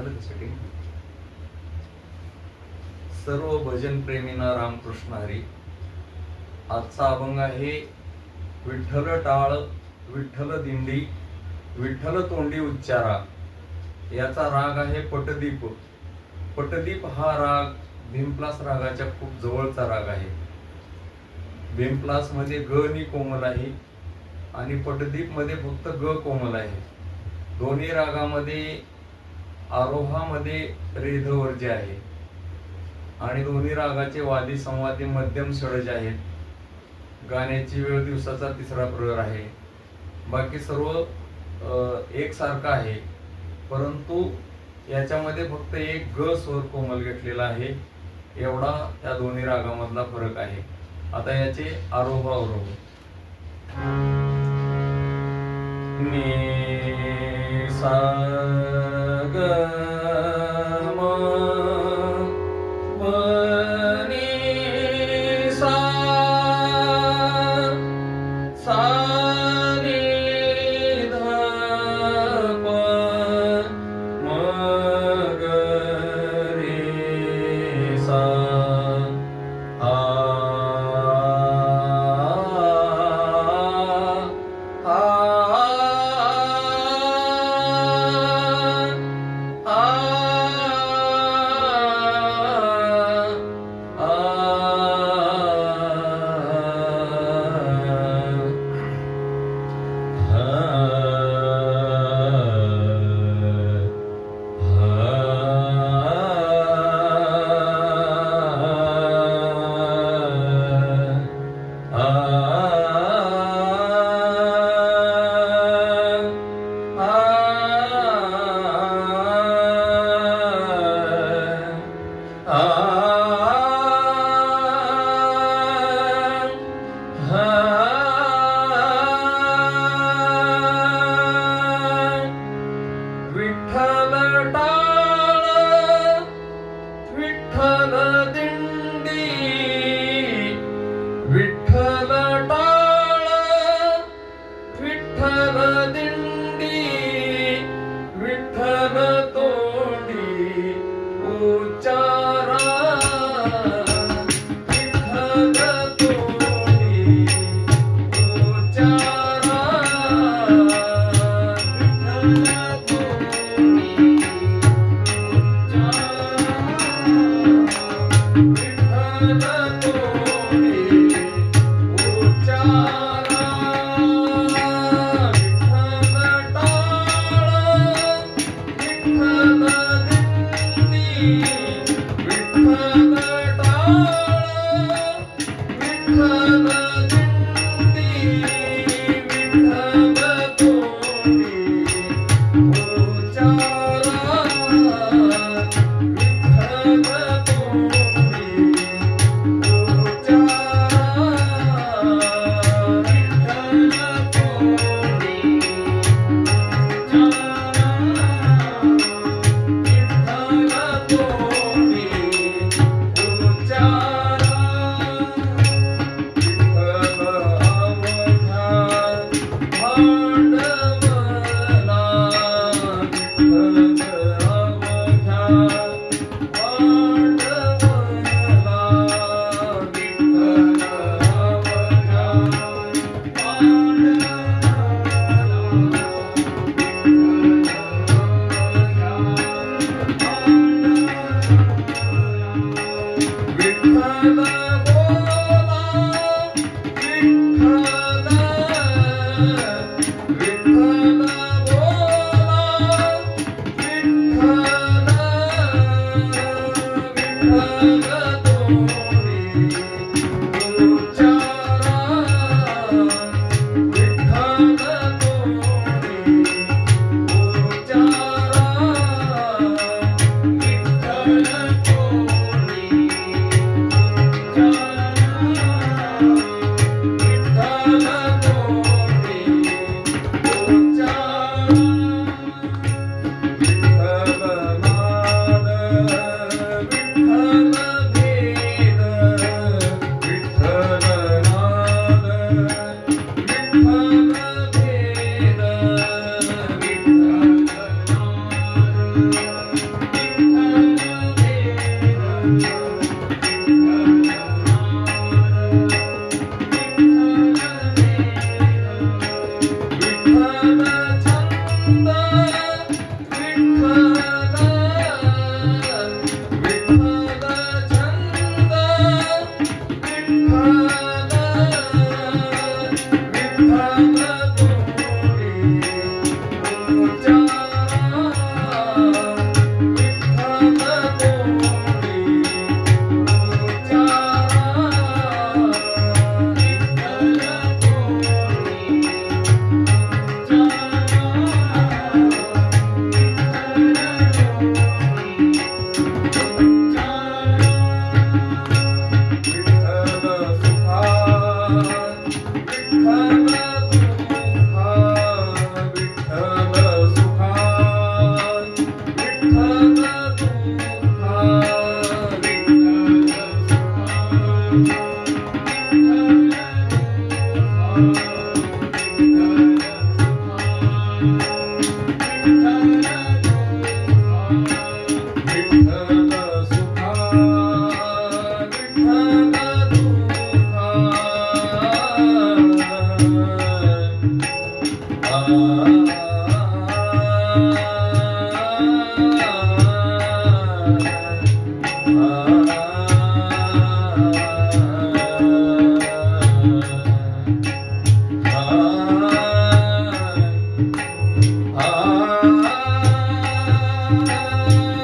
झालं का सेटिंग? सर्व भजन प्रेमींना रामकृष्ण हरी. आजचा अभंग आहे विठ्ठल टाळ विठ्ठल दिंडी विठ्ठल तोंडी उच्चारा. याचा राग आहे पटदीप. पटदीप हा राग भीमप्लास रागाच्या खूप जवळचा राग आहे. भीमप्लास मध्ये ग नि कोमल आहे आणि पटदीप मध्ये फक्त ग कोमल आहे. दोन्ही रागामध्ये आरोहामध्ये रेध वर्ज्य आहे आणि दोन्ही रागाचे वादी संवादी मध्यम षडज आहेत. गाण्याची वेळ दिवसाचा 3रा प्रहर आहे. बाकी सर्व एकसारखा आहे, परंतु याच्यामध्ये फक्त एक ग स्वर कोमल घेतलेला आहे. एवढा या दोन्ही रागामधला फरक आहे. आता याचे आरोह अवरोह. नि सा ग म प नि सा सा नि ध प म ग रे सा आ विठ्ठल टाळ विठ्ठल दिंडी विठ्ठल टाळ विठ्ठल दिंडी विठ्ठल तोंडी उच्चारा. विठ्ठल तोंडी उच्चारा. Oh रा